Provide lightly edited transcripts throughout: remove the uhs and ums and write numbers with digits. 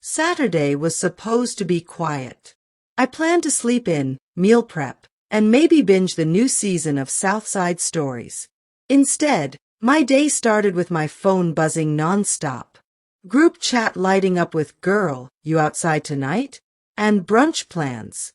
Saturday was supposed to be quiet. I planned to sleep in, meal prep, and maybe binge the new season of South Side Stories. Instead, my day started with my phone buzzing nonstop. Group chat lighting up with "Girl, you outside tonight?" and brunch plans.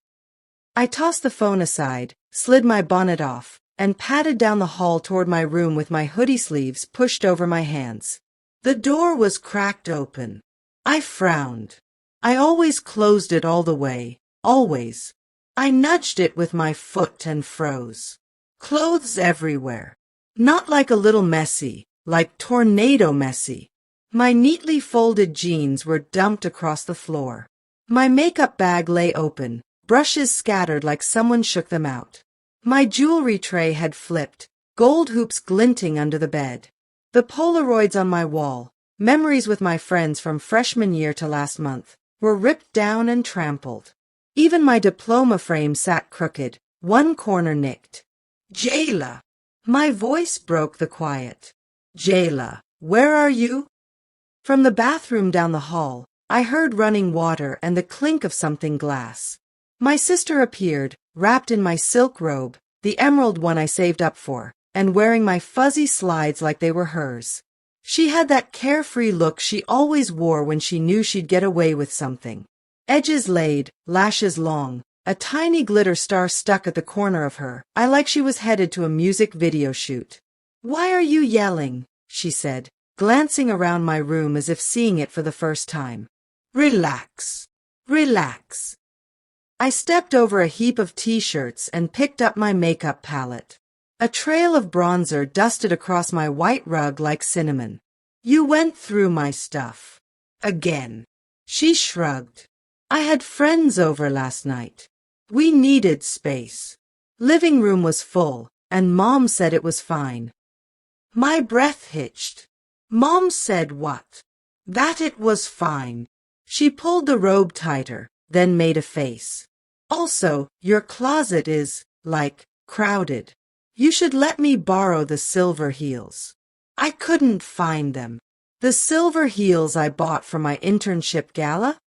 I tossed the phone aside, slid my bonnet off, and padded down the hall toward my room with my hoodie sleeves pushed over my hands. The door was cracked open. I frowned. I always closed it all the way, always. I nudged it with my foot and froze. Clothes everywhere. Not like a little messy, like tornado messy. My neatly folded jeans were dumped across the floor. My makeup bag lay open, brushes scattered like someone shook them out. My jewelry tray had flipped, gold hoops glinting under the bed. The Polaroids on my wall, memories with my friends from freshman year to last month, were ripped down and trampled. Even my diploma frame sat crooked, one corner nicked. "Jayla!" My voice broke the quiet. "Jayla, where are you?" From the bathroom down the hall, I heard running water and the clink of something glass. My sister appeared, wrapped in my silk robe, the emerald one I saved up for, and wearing my fuzzy slides like they were hers. She had that carefree look she always wore when she knew she'd get away with something. Edges laid, lashes long, a tiny glitter star stuck at the corner of her eye like she was headed to a music video shoot. "Why are you yelling?" she said, glancing around my room as if seeing it for the first time. "Relax. Relax." I stepped over a heap of t-shirts and picked up my makeup palette. A trail of bronzer dusted across my white rug like cinnamon. "You went through my stuff. Again." She shrugged. "I had friends over last night. We needed space. Living room was full, and Mom said it was fine." My breath hitched. "Mom said what?" "That it was fine." She pulled the robe tighter, then made a face. "Also, your closet is, like, crowded. You should let me borrow the silver heels." I couldn't find them. The silver heels I bought for my internship gala?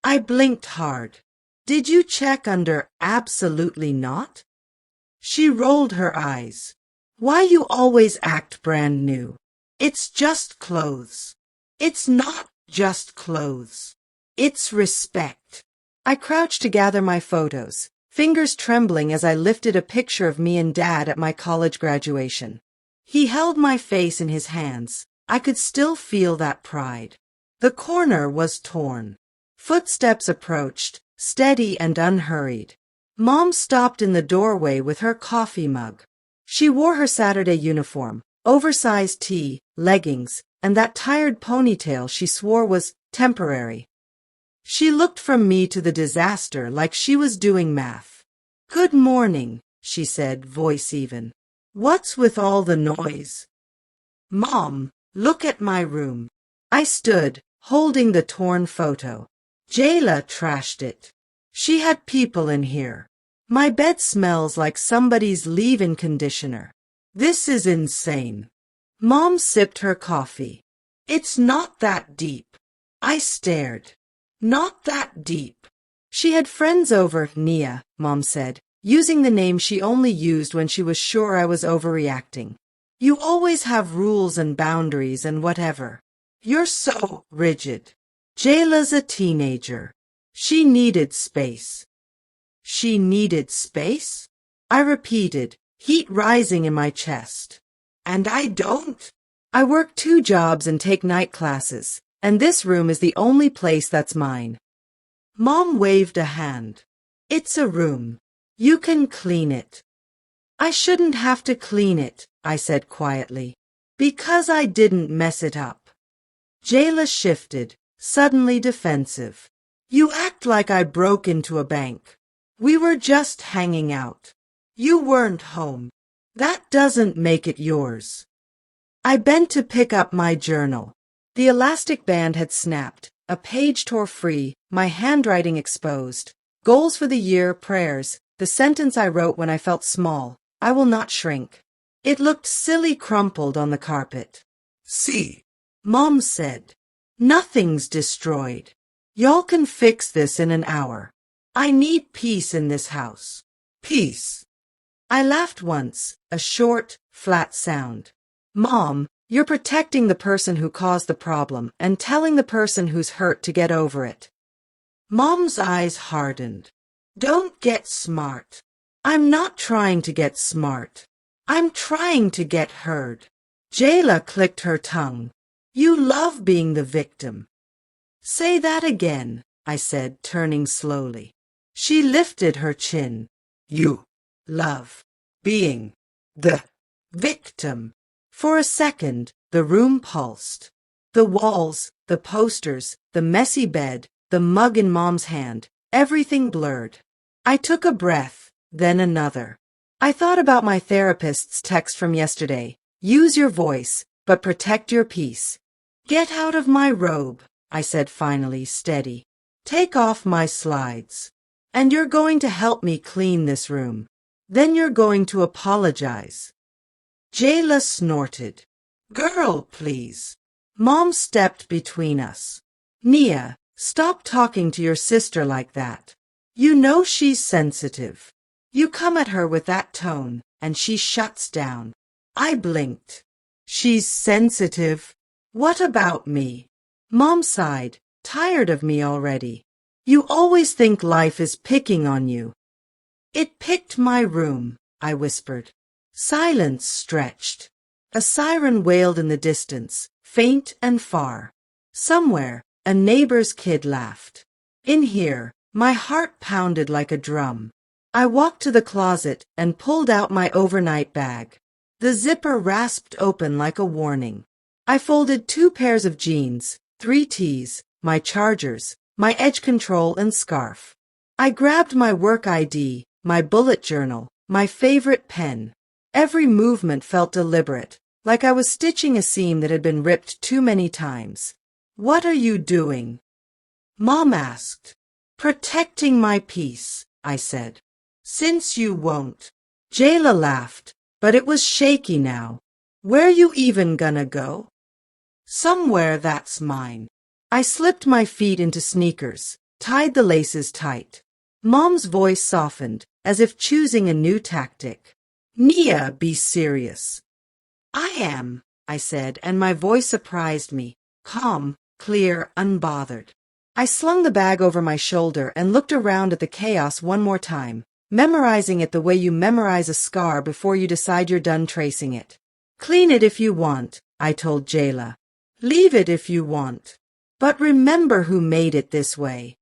I blinked hard. "Did you check under absolutely not?" She rolled her eyes. "Why you always act brand new? It's just clothes." "It's not just clothes. It's respect." I crouched to gather my photos, fingers trembling as I lifted a picture of me and Dad at my college graduation. He held my face in his hands. I could still feel that pride. The corner was torn. Footsteps approached, steady and unhurried. Mom stopped in the doorway with her coffee mug. She wore her Saturday uniform, oversized tee, leggings, and that tired ponytail she swore was temporary. She looked from me to the disaster like she was doing math. "Good morning," she said, voice even. "What's with all the noise?" "Mom, look at my room." I stood, holding the torn photo. Jayla trashed it. She had people in here. My bed smells like somebody's leave-in conditioner. This is insane. Mom sipped her coffee. "It's not that deep." I stared. "Not that deep." She had friends over, Nia, Mom said, using the name she only used when she was sure I was overreacting. "You always have rules and boundaries and whatever. You're so rigid." Jayla's a teenager. She needed space. She needed space? I repeated, heat rising in my chest. "And I don't." I work 2 jobs and take night classes, and this room is the only place that's mine. Mom waved a hand. "It's a room. You can clean it." "I shouldn't have to clean it," I said quietly, "because I didn't mess it up." Jayla shifted, suddenly defensive. "You act like I broke into a bank. We were just hanging out. You weren't home. That doesn't make it yours." I bent to pick up my journal. The elastic band had snapped, a page tore free, my handwriting exposed. Goals for the year, prayers, the sentence I wrote when I felt small. I will not shrink. It looked silly crumpled on the carpet. "See," Mom said. "Nothing's destroyed. Y'all can fix this in an hour. I need peace in this house. Peace. I laughed once, a short, flat sound. Mom, you're protecting the person who caused the problem and telling the person who's hurt to get over it. Mom's eyes hardened. Don't get smart. I'm not trying to get smart. I'm trying to get heard. Jayla clicked her tongue. You love being the victim. Say that again, I said, turning slowly. She lifted her chin. You love being the victim. For a second, the room pulsed. The walls, the posters, the messy bed, the mug in Mom's hand, everything blurred. I took a breath, then another. I thought about my therapist's text from yesterday. Use your voice, but protect your peace. Get out of my robe, I said finally, steady. Take off my slides. And you're going to help me clean this room. Then you're going to apologize. Jayla snorted. Girl, please. Mom stepped between us. Nia, stop talking to your sister like that. You know she's sensitive. You come at her with that tone, and she shuts down. I blinked. She's sensitive. What about me? Mom sighed, tired of me already. You always think life is picking on you. It picked my room, I whispered. Silence stretched. A siren wailed in the distance, faint and far. Somewhere, a neighbor's kid laughed. In here, my heart pounded like a drum. I walked to the closet and pulled out my overnight bag. The zipper rasped open like a warning. I folded 2 pairs of jeans, 3 tees, my chargers, my edge control and scarf. I grabbed my work ID, my bullet journal, my favorite pen. Every movement felt deliberate, like I was stitching a seam that had been ripped too many times. What are you doing? Mom asked. Protecting my peace, I said. Since you won't. Jayla laughed, but it was shaky now. Where you even gonna go? Somewhere that's mine. I slipped my feet into sneakers, tied the laces tight. Mom's voice softened, as if choosing a new tactic. Nia, be serious. I am, I said, and my voice surprised me. Calm, clear, unbothered. I slung the bag over my shoulder and looked around at the chaos one more time, memorizing it the way you memorize a scar before you decide you're done tracing it. Clean it if you want, I told Jayla. Leave it if you want. But remember who made it this way.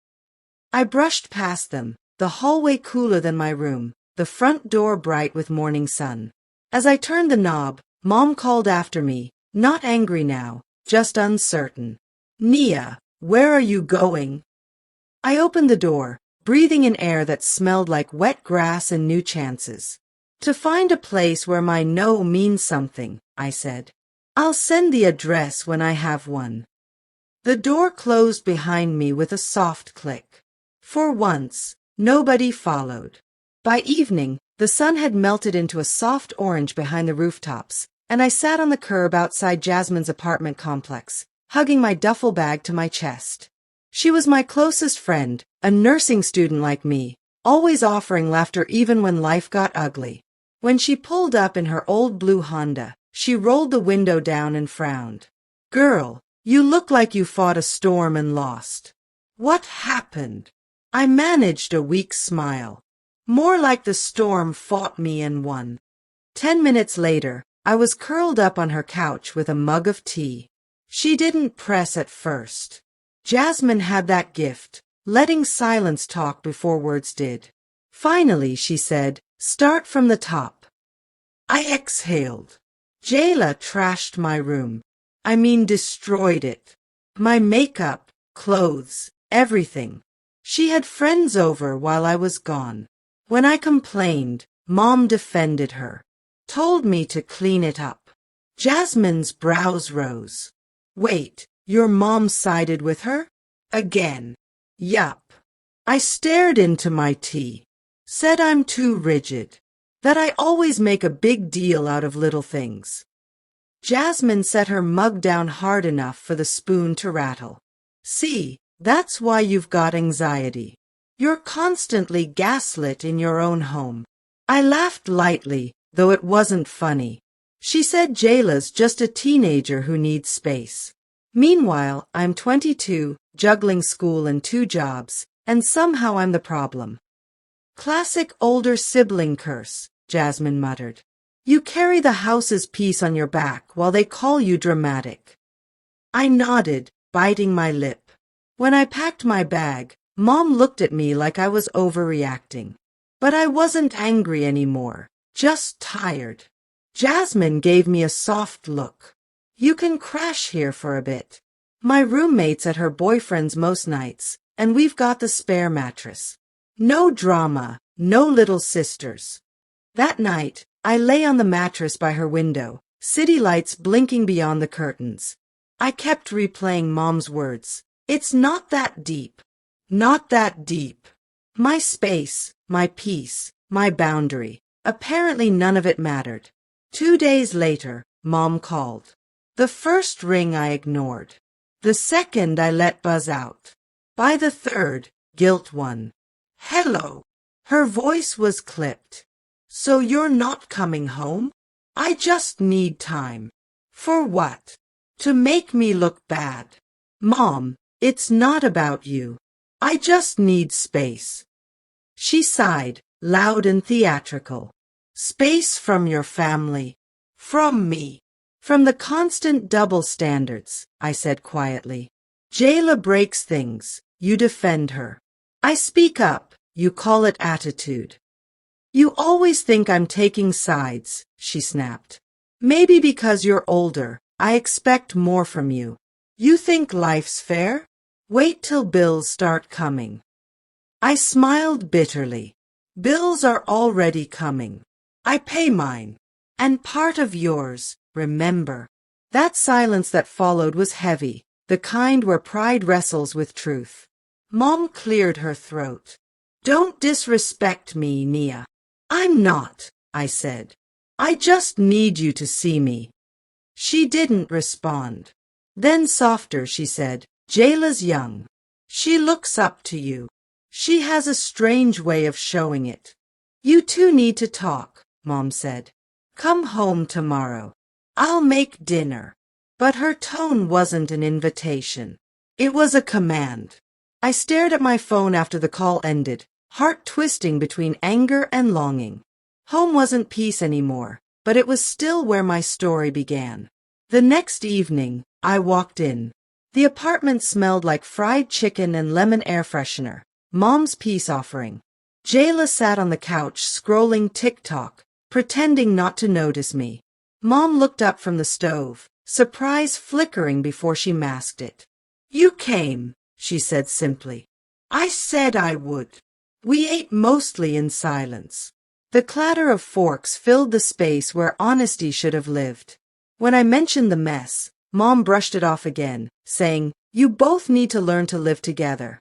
I brushed past them, the hallway cooler than my room, the front door bright with morning sun. As I turned the knob, Mom called after me, not angry now, just uncertain. Nia, where are you going? I opened the door, breathing in air that smelled like wet grass and new chances. To find a place where my no means something, I said. I'll send the address when I have one. The door closed behind me with a soft click. For once, nobody followed. By evening, the sun had melted into a soft orange behind the rooftops, and I sat on the curb outside Jasmine's apartment complex, hugging my duffel bag to my chest. She was my closest friend, a nursing student like me, always offering laughter even when life got ugly. When she pulled up in her old blue Honda, she rolled the window down and frowned. Girl, you look like you fought a storm and lost. What happened? I managed a weak smile. More like the storm fought me and won. 10 minutes later, I was curled up on her couch with a mug of tea. She didn't press at first. Jasmine had that gift, letting silence talk before words did. Finally, she said, start from the top. I exhaled. Jayla trashed my room. I mean destroyed it. My makeup, clothes, everything. She had friends over while I was gone. When I complained, Mom defended her. Told me to clean it up. Jasmine's brows rose. Wait, your mom sided with her? Again. Yup. I stared into my tea. Said I'm too rigid. That I always make a big deal out of little things. Jasmine set her mug down hard enough for the spoon to rattle. See, That's why you've got anxiety. You're constantly gaslit in your own home. I laughed lightly, though it wasn't funny. She said Jayla's just a teenager who needs space. Meanwhile, I'm 22, juggling school and 2 jobs, and somehow I'm the problem. Classic older sibling curse, Jasmine muttered. You carry the house's peace on your back while they call you dramatic. I nodded, biting my lip. When I packed my bag, Mom looked at me like I was overreacting. But I wasn't angry anymore, just tired. Jasmine gave me a soft look. You can crash here for a bit. My roommate's at her boyfriend's most nights, and we've got the spare mattress. No drama, no little sisters. That night, I lay on the mattress by her window, city lights blinking beyond the curtains. I kept replaying Mom's words. It's not that deep. Not that deep. My space, my peace, my boundary. Apparently none of it mattered. 2 days later, Mom called. The first ring I ignored. The second I let buzz out. By the third, guilt won. Hello. Her voice was clipped. So you're not coming home? I just need time. For what? To make me look bad. Mom, it's not about you. I just need space. She sighed, loud and theatrical. Space from your family. From me. From the constant double standards, I said quietly. Jayla breaks things. You defend her. I speak up. You call it attitude. You always think I'm taking sides, she snapped. Maybe because you're older, I expect more from you. You think life's fair? Wait till bills start coming. I smiled bitterly. Bills are already coming. I pay mine. And part of yours, remember. That silence that followed was heavy, the kind where pride wrestles with truth. Mom cleared her throat. Don't disrespect me, Nia. I'm not, I said. I just need you to see me. She didn't respond. Then softer, she said, Jayla's young. She looks up to you. She has a strange way of showing it. You two need to talk, Mom said. Come home tomorrow. I'll make dinner. But her tone wasn't an invitation. It was a command. I stared at my phone after the call ended, heart twisting between anger and longing. Home wasn't peace anymore, but it was still where my story began. The next evening, I walked in. The apartment smelled like fried chicken and lemon air freshener, Mom's peace offering. Jayla sat on the couch scrolling TikTok, pretending not to notice me. Mom looked up from the stove, surprise flickering before she masked it. You came, she said simply. I said I would. We ate mostly in silence. The clatter of forks filled the space where honesty should have lived. When I mentioned the mess, Mom brushed it off again, saying, You both need to learn to live together.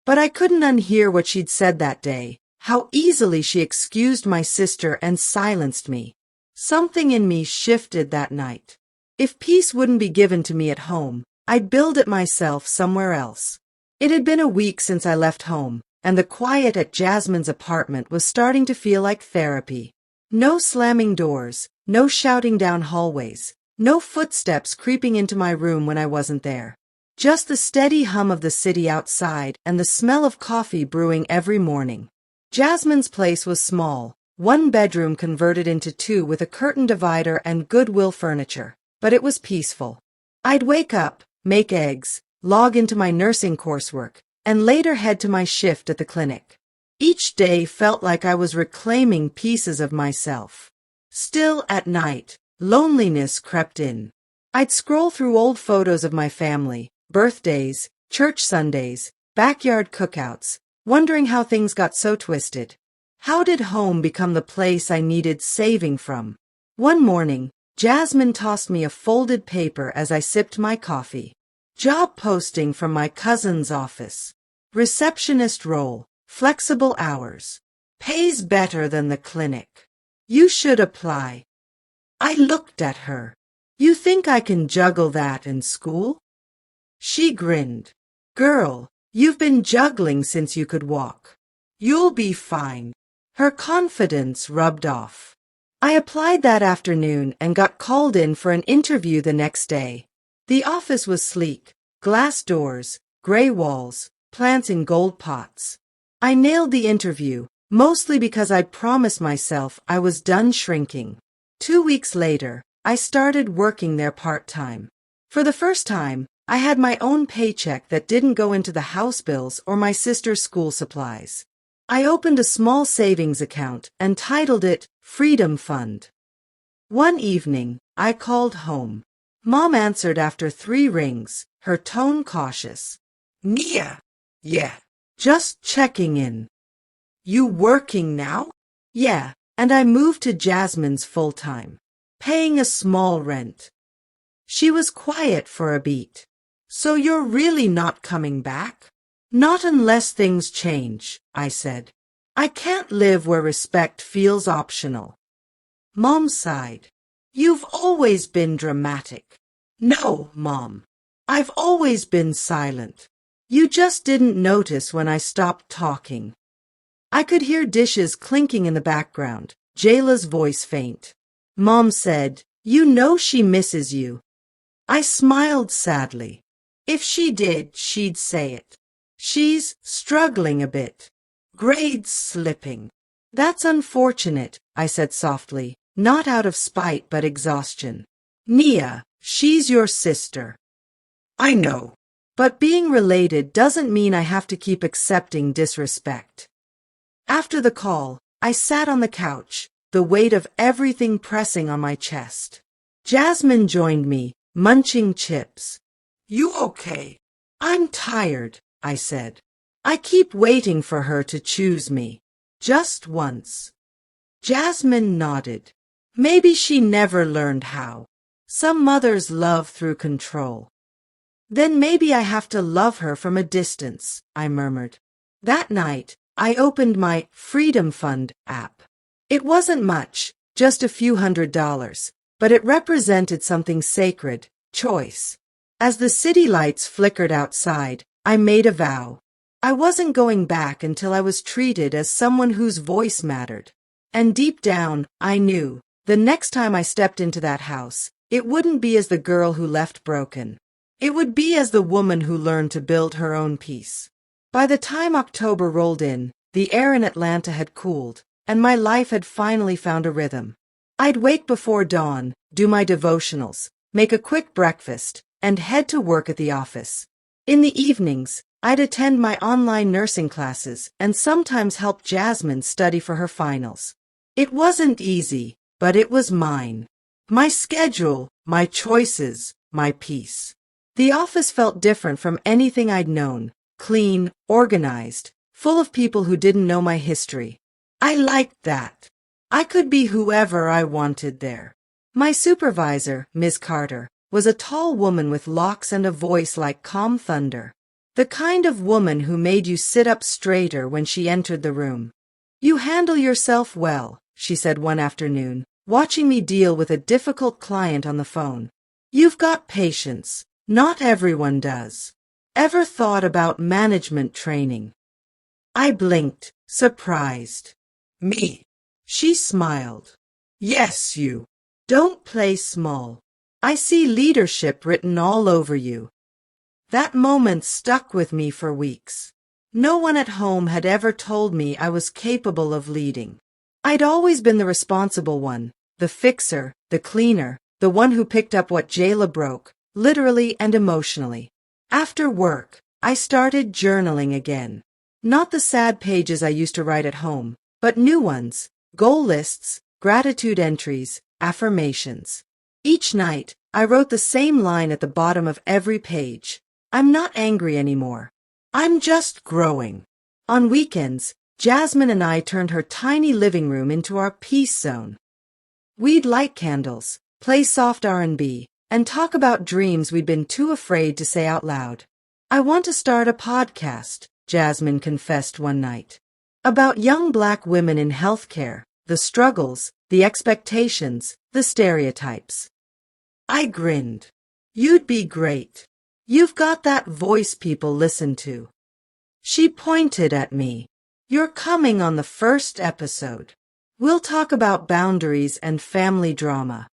But I couldn't unhear what she'd said that day, how easily she excused my sister and silenced me. Something in me shifted that night. If peace wouldn't be given to me at home, I'd build it myself somewhere else. It had been a week since I left home, and the quiet at Jasmine's apartment was starting to feel like therapy. No slamming doors, no shouting down hallways, no footsteps creeping into my room when I wasn't there. Just the steady hum of the city outside and the smell of coffee brewing every morning. Jasmine's place was small, 1 bedroom converted into 2 with a curtain divider and Goodwill furniture, but it was peaceful. I'd wake up, make eggs, log into my nursing coursework, and later head to my shift at the clinic. Each day felt like I was reclaiming pieces of myself. Still, at night, loneliness crept in. I'd scroll through old photos of my family, birthdays, church Sundays, backyard cookouts, wondering how things got so twisted. How did home become the place I needed saving from? One morning, Jasmine tossed me a folded paper as I sipped my coffee. Job posting from my cousin's office. Receptionist role, flexible hours. Pays better than the clinic. You should apply. I looked at her. You think I can juggle that in school? She grinned. Girl, you've been juggling since you could walk. You'll be fine. Her confidence rubbed off. I applied that afternoon and got called in for an interview the next day. The office was sleek, glass doors, gray walls, plants in gold pots. I nailed the interview, mostly because I'd promised myself I was done shrinking. 2 weeks later, I started working there part-time. For the first time, I had my own paycheck that didn't go into the house bills or my sister's school supplies. I opened a small savings account and titled it Freedom Fund. One evening, I called home. Mom answered after 3 rings, her tone cautious. Nia. Yeah. Just checking in. You working now? Yeah, and I moved to Jasmine's full-time, paying a small rent. She was quiet for a beat. So you're really not coming back? Not unless things change, I said. I can't live where respect feels optional. Mom sighed. You've always been dramatic. No, Mom. I've always been silent. You just didn't notice when I stopped talking. I could hear dishes clinking in the background, Jayla's voice faint. Mom said, You know she misses you. I smiled sadly. If she did, she'd say it. She's struggling a bit. Grades slipping. That's unfortunate, I said softly, not out of spite but exhaustion. Nia, she's your sister. I know. But being related doesn't mean I have to keep accepting disrespect. After the call, I sat on the couch, the weight of everything pressing on my chest. Jasmine joined me, munching chips. You okay? I'm tired, I said. I keep waiting for her to choose me. Just once. Jasmine nodded. Maybe she never learned how. Some mothers love through control. Then maybe I have to love her from a distance, I murmured. That night, I opened my Freedom Fund app. It wasn't much, just a few $100s, but it represented something sacred, choice. As the city lights flickered outside, I made a vow. I wasn't going back until I was treated as someone whose voice mattered. And deep down, I knew, the next time I stepped into that house, it wouldn't be as the girl who left broken. It would be as the woman who learned to build her own peace. By the time October rolled in, the air in Atlanta had cooled, and my life had finally found a rhythm. I'd wake before dawn, do my devotionals, make a quick breakfast, and head to work at the office. In the evenings, I'd attend my online nursing classes and sometimes help Jasmine study for her finals. It wasn't easy, but it was mine. My schedule, my choices, my peace. The office felt different from anything I'd known, clean, organized, full of people who didn't know my history. I liked that. I could be whoever I wanted there. My supervisor, Ms. Carter, was a tall woman with locks and a voice like calm thunder. The kind of woman who made you sit up straighter when she entered the room. You handle yourself well, she said one afternoon, watching me deal with a difficult client on the phone. You've got patience. Not everyone does. Ever thought about management training? I blinked, surprised. Me? She smiled. Yes, you. Don't play small. I see leadership written all over you. That moment stuck with me for weeks. No one at home had ever told me I was capable of leading. I'd always been the responsible one, the fixer, the cleaner, the one who picked up what Jayla broke, literally and emotionally. After work, I started journaling again. Not the sad pages I used to write at home, but new ones, goal lists, gratitude entries, affirmations. Each night, I wrote the same line at the bottom of every page. I'm not angry anymore. I'm just growing. On weekends, Jasmine and I turned her tiny living room into our peace zone. We'd light candles, play soft R&B, and talk about dreams we'd been too afraid to say out loud. I want to start a podcast, Jasmine confessed one night. About young Black women in healthcare, the struggles, the expectations, the stereotypes. I grinned. You'd be great. You've got that voice people listen to. She pointed at me. You're coming on the first episode. We'll talk about boundaries and family drama.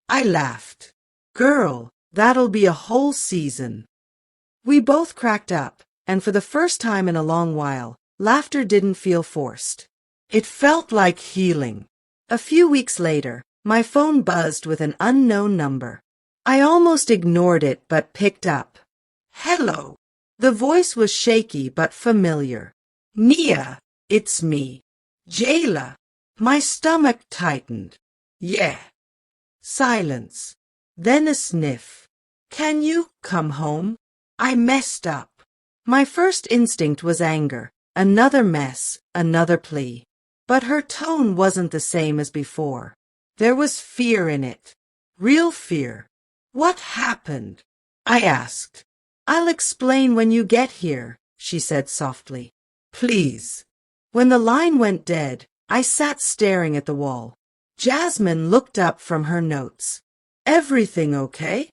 I laughed. Girl, that'll be a whole season. We both cracked up, and for the first time in a long while, laughter didn't feel forced. It felt like healing. A few weeks later, my phone buzzed with an unknown number. I almost ignored it but picked up. Hello. The voice was shaky but familiar. Nia, it's me. Jayla. My stomach tightened. Yeah. Silence. Then a sniff. Can you come home? I messed up. My first instinct was anger. Another mess, another plea. But her tone wasn't the same as before. There was fear in it. Real fear. What happened? I asked. I'll explain when you get here, she said softly. Please. When the line went dead, I sat staring at the wall. Jasmine looked up from her notes. Everything okay?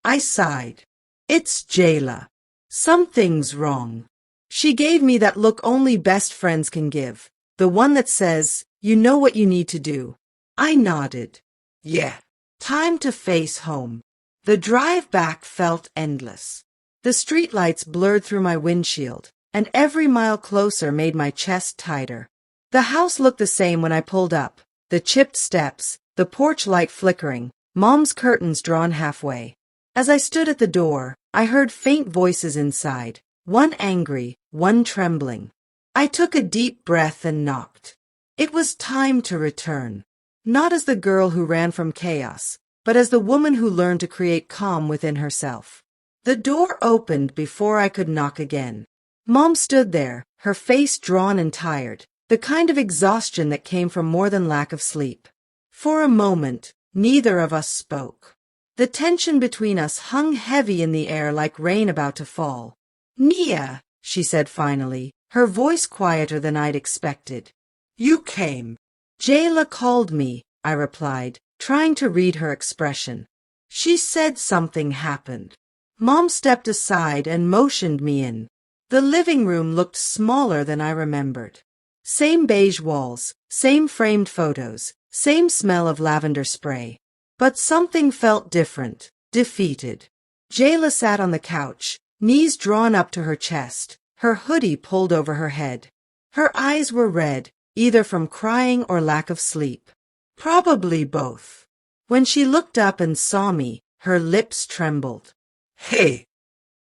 I sighed. It's Jayla. Something's wrong. She gave me that look only best friends can give, the one that says, you know what you need to do. I nodded. Yeah. Time to face home. The drive back felt endless. The streetlights blurred through my windshield, and every mile closer made my chest tighter. The house looked the same when I pulled up. The chipped steps, the porch light flickering, Mom's curtains drawn halfway. As I stood at the door, I heard faint voices inside, one angry, one trembling. I took a deep breath and knocked. It was time to return. Not as the girl who ran from chaos, but as the woman who learned to create calm within herself. The door opened before I could knock again. Mom stood there, her face drawn and tired, the kind of exhaustion that came from more than lack of sleep. For a moment, neither of us spoke. The tension between us hung heavy in the air like rain about to fall. Nia, she said finally, her voice quieter than I'd expected. You came. Jayla called me, I replied, trying to read her expression. She said something happened. Mom stepped aside and motioned me in. The living room looked smaller than I remembered. Same beige walls, same framed photos, same smell of lavender spray. But something felt different, defeated. Jayla sat on the couch, knees drawn up to her chest, her hoodie pulled over her head. Her eyes were red, either from crying or lack of sleep. Probably both. When she looked up and saw me, her lips trembled. Hey!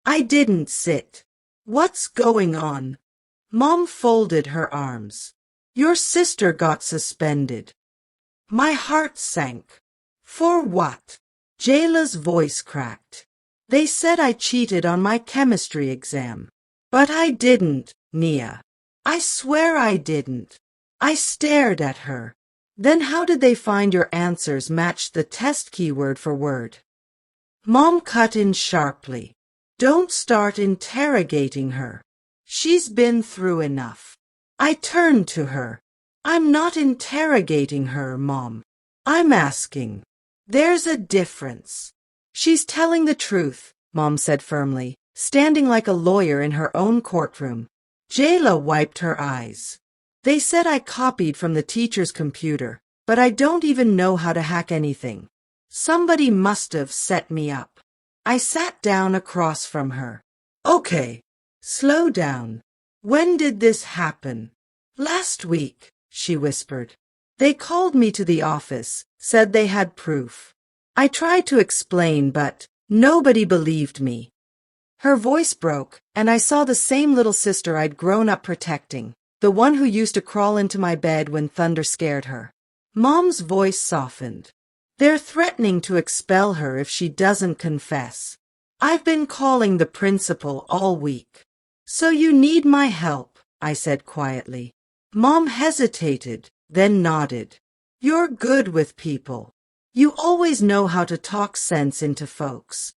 I didn't sit. What's going on? Mom folded her arms. Your sister got suspended. My heart sank. For what? Jayla's voice cracked. They said I cheated on my chemistry exam. But I didn't, Nia. I swear I didn't. I stared at her. Then how did they find your answers matched the test keyword for word? Mom cut in sharply. Don't start interrogating her. She's been through enough. I turned to her. I'm not interrogating her, Mom. I'm asking. There's a difference. She's telling the truth, Mom said firmly, standing like a lawyer in her own courtroom. Jayla wiped her eyes. They said I copied from the teacher's computer, but I don't even know how to hack anything. Somebody must have set me up. I sat down across from her. Okay, slow down. When did this happen? Last week, she whispered. They called me to the office, said they had proof. I tried to explain, but nobody believed me. Her voice broke, and I saw the same little sister I'd grown up protecting, the one who used to crawl into my bed when thunder scared her. Mom's voice softened. They're threatening to expel her if she doesn't confess. I've been calling the principal all week. So you need my help, I said quietly. Mom hesitated, then nodded. You're good with people. You always know how to talk sense into folks.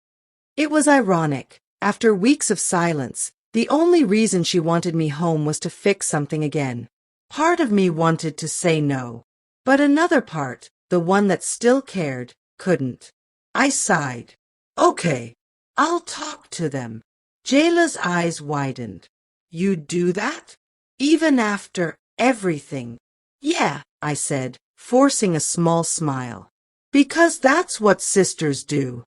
It was ironic. After weeks of silence, the only reason she wanted me home was to fix something again. Part of me wanted to say no, but another part, the one that still cared, couldn't. I sighed. Okay, I'll talk to them. Jayla's eyes widened. You'd do that? Even after everything? Yeah, I said, forcing a small smile. Because that's what sisters do.